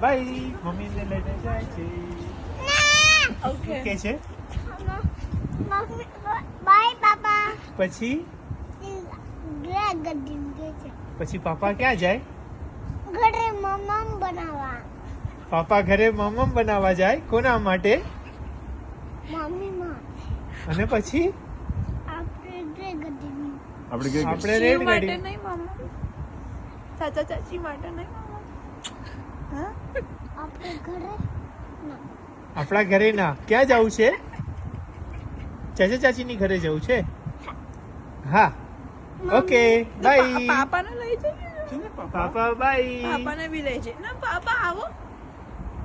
By. મમ્મીને લઈને જાય છે. ઓકે કે છે બાય પાપા. પછી પછી પાપા ક્યાં જાય? ઘરે મમ્મા બનાવવા. પાપા ઘરે મમ્મ બનાવવા જાય. કોના માટે? મમ્મી માં. અને પછી આપણે ગડી. આપણે શિવ રેડ માટે ગાડી. નહીં મામા, ચાચા ચાચી માટે નહીં મામા. હા આપણે ઘરે ના. આપણા ઘરે ના. ક્યાં જવું છે? ચાચા ચાચીની ઘરે જવું છે. હા ઓકે બાય. પાપાને લઈ જઈએ. પાપા બાય. પાપાને બી લઈ જઈએ. ના પાપા આવો,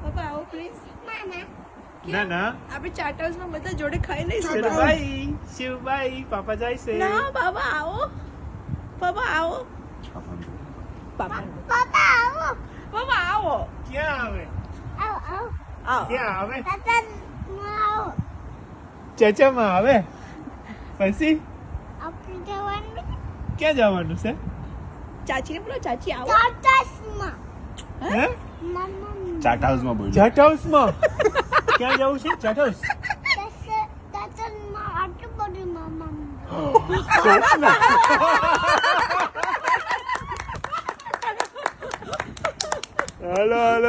પાપા આવો પ્લીઝ. મામા. ના ના આપણે ચાટ હાઉસમાં બધા જોડે ખાઈ લઈશું. ચલો બાય. શિવ બાય. પાપા જાય છે. ના બાબા આવો, પાપા આવો, પાપા પાપા આવો. પાપા આવો, ક્યાં આવે? આવો આવો. આવો. ક્યાં આવે? તાતા આવો. ચાચામાં આવે. પછી આપણે જવાનું ક્યાં જવાનું છે? ચાચીને બોલો, ચાચી આવો. તાતાસમાં. હે મમ્મા. ચાટ હાઉસમાં બોલ. ચાટ હાઉસમાં. ક્યાં જવું છે? ચાટ હાઉસ. તાતામાં આટલું બધું મમ્મા. હાલો હાલો